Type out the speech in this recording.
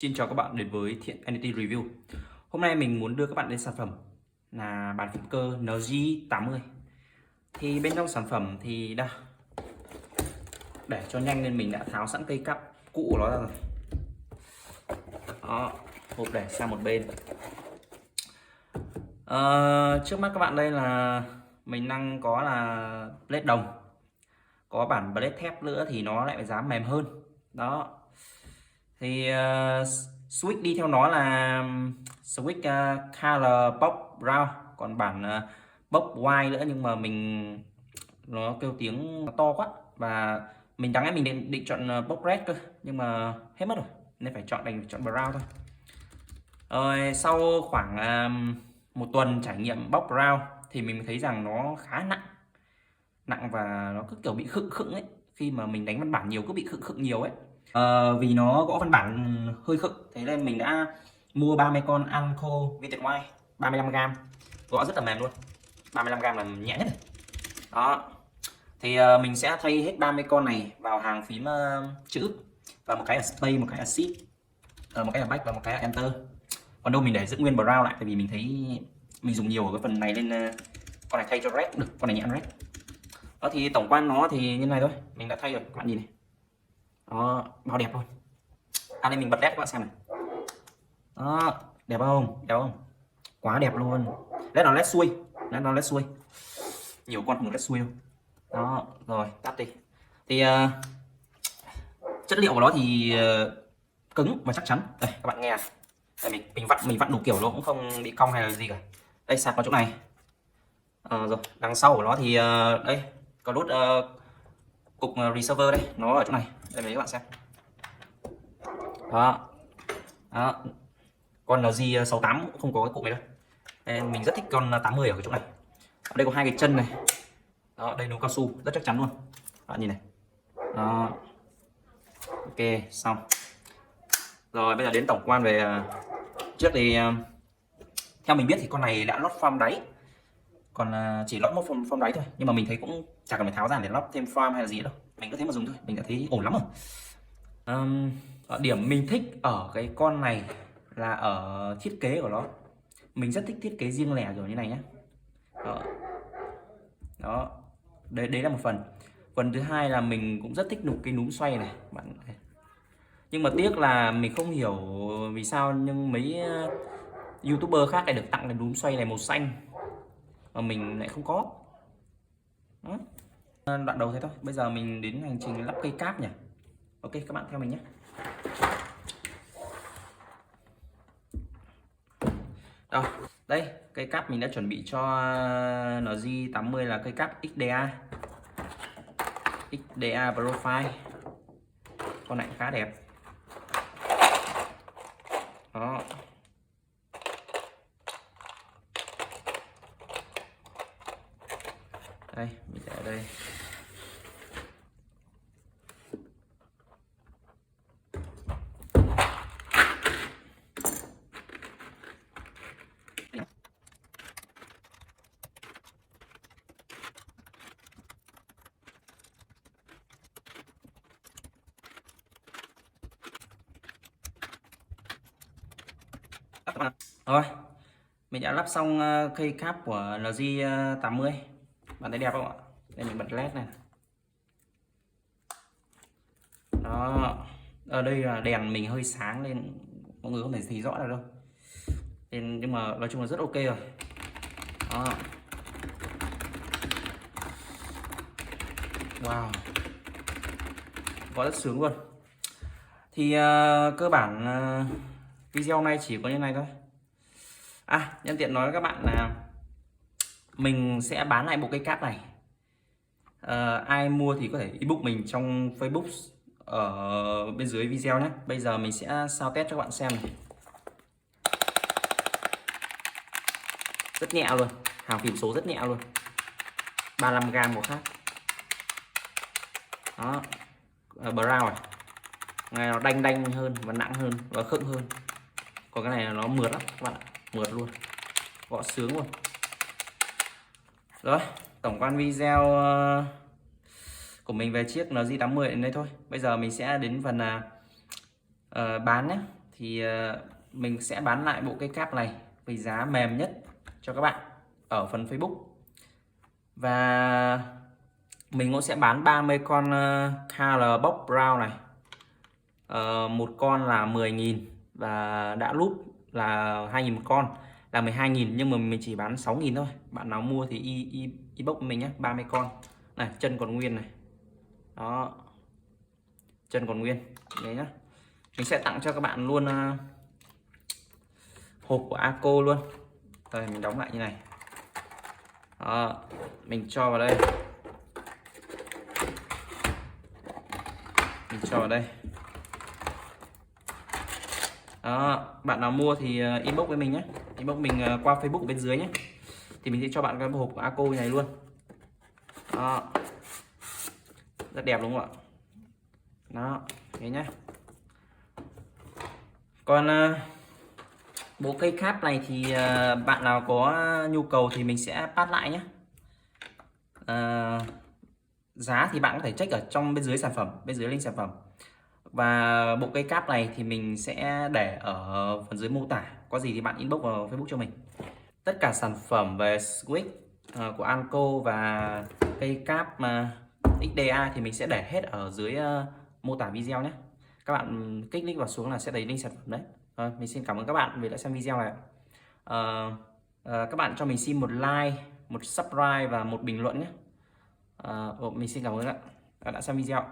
Xin chào các bạn đến với Thiện Entity Review. Hôm nay mình muốn đưa các bạn đến sản phẩm là bàn phím cơ NG80. Thì bên trong sản phẩm thì đây, để cho nhanh nên mình đã tháo sẵn cây cáp cũ của nó ra rồi. Đó, hộp để sang một bên. Trước mắt các bạn đây là mình đang có là blade đồng, có bản blade thép nữa thì nó lại giá mềm hơn. Đó. Thì switch đi theo nó là switch color pop round, còn bản pop white nữa, nhưng mà mình nó kêu tiếng to quá và mình đáng lẽ mình định chọn pop red cơ, nhưng mà hết mất rồi nên phải chọn brown thôi. Rồi sau khoảng một tuần trải nghiệm pop brown thì mình thấy rằng nó khá nặng và nó cứ kiểu bị khựng khựng ấy, khi mà mình đánh văn bản nhiều cứ bị khựng khựng nhiều ấy. Vì nó gõ văn bản hơi khựng, thế nên mình đã mua 30 con Anko Vintage White 35g, gõ rất là mềm luôn. 35g là nhẹ nhất. Đó, thì mình sẽ thay hết 30 con này vào hàng phím chữ, và một cái là space, một cái là shift, một cái là back và một cái là enter. Còn đâu mình để giữ nguyên brown lại, tại vì mình thấy mình dùng nhiều ở cái phần này nên con này thay cho red cũng được, con này nhẹ red. Đó, thì tổng quan nó thì như này thôi, mình đã thay rồi, các bạn nhìn này. Đó, bao đẹp luôn. Đây mình bật led các bạn xem này. Đó, đẹp không? Đẹp không? Quá đẹp luôn. Led nó led xuôi, led nó led xuôi. Nhiều con không led xuôi không? Đó, rồi tắt đi. Thì chất liệu của nó thì cứng và chắc chắn. Đây các bạn nghe này. Đây, mình vặn đủ kiểu nó cũng không bị cong hay là gì cả. Đây, sạc vào chỗ này. Rồi đằng sau của nó thì đây có nút cục receiver đây, nó ở chỗ này. Đây mấy các bạn xem. Đó. Đó. Con LG68 cũng không có cái cục này đâu. Nên mình rất thích con 80 ở cái chỗ này. Ở đây có hai cái chân này. Đó, đây nó cao su rất chắc chắn luôn. Bạn nhìn này. Đó. Ok, xong. Rồi bây giờ đến tổng quan về trước thì theo mình biết thì con này đã lót form đáy. Còn chỉ lót một form đáy thôi, nhưng mà mình thấy cũng chả cần phải tháo ra để lót thêm form hay là gì đâu. Mình cứ thế mà dùng thôi, mình đã thấy ổn lắm rồi. Điểm mình thích ở cái con này là ở thiết kế của nó. Mình rất thích thiết kế riêng lẻ kiểu như này nhé. Đó. Đó. Đấy là một phần. Phần thứ hai là mình cũng rất thích cái núm xoay này bạn. Nhưng mà tiếc là mình không hiểu vì sao nhưng mấy YouTuber khác lại được tặng cái núm xoay này màu xanh mà mình lại không có. Đó. Đoạn đầu thế thôi. Bây giờ mình đến hành trình lắp cây cáp nhỉ. Ok, các bạn theo mình nhé. Đâu, đây, cây cáp mình đã chuẩn bị cho NG80 là cây cáp XDA Profile. Con này khá đẹp. Đó. Đây, mình để ở đây. Rồi, mình đã lắp xong cây cáp của LG80. Bạn thấy đẹp không ạ? Đây mình bật led này. Đó, ở đây là đèn mình hơi sáng nên mọi người không thể thấy rõ được đâu. Nhưng mà nói chung là rất ok rồi. Đó. Wow, có rất sướng luôn. Thì cơ bản video hôm nay chỉ có như này thôi. Nhân tiện nói với các bạn là mình sẽ bán lại bộ cây cáp này. Ai mua thì có thể inbox mình trong Facebook ở bên dưới video nhé. Bây giờ mình sẽ sao test cho các bạn xem này. Rất nhẹ luôn, hàng phím số rất nhẹ luôn. 35g một phát. Đó, brown này. Này nó đanh hơn và nặng hơn và khựng hơn. Còn cái này là nó mượt lắm các bạn ạ, mượt luôn, gõ sướng luôn. Rồi, tổng quan video của mình về chiếc NG80 đến đây thôi. Bây giờ mình sẽ đến phần bán nhé. thì mình sẽ bán lại bộ cây cáp này với giá mềm nhất cho các bạn ở phần Facebook. Và mình cũng sẽ bán 30 con Color Box Brown này. Một con là 10.000 và đã lúp là 2.000 một con là 12.000, nhưng mà mình chỉ bán 6.000 thôi. Bạn nào mua thì inbox mình nhé. 30 con này, chân còn nguyên này, đó, chân còn nguyên đấy nhá. Mình sẽ tặng cho các bạn luôn hộp của Aco luôn. Rồi mình đóng lại như này, đó, mình cho vào đây, mình cho vào đây. Đó, bạn nào mua thì inbox với mình nhé, inbox mình qua Facebook bên dưới nhé, thì mình sẽ cho bạn cái hộp của Aco này luôn. Đó, rất đẹp đúng không ạ? Đó, thế nhá. Còn bộ cây cáp này thì bạn nào có nhu cầu thì mình sẽ pass lại nhé. Giá thì bạn có thể check ở trong bên dưới sản phẩm, bên dưới link sản phẩm. Và bộ cây cáp này thì mình sẽ để ở phần dưới mô tả, có gì thì bạn inbox vào Facebook cho mình. Tất cả sản phẩm về Switch của Anco và cây cáp XDA thì mình sẽ để hết ở dưới mô tả video nhé. Các bạn kích link vào xuống là sẽ thấy link sản phẩm đấy. Mình xin cảm ơn các bạn vì đã xem video này. Các bạn cho mình xin một like, một subscribe và một bình luận nhé. Mình xin cảm ơn các bạn đã xem video.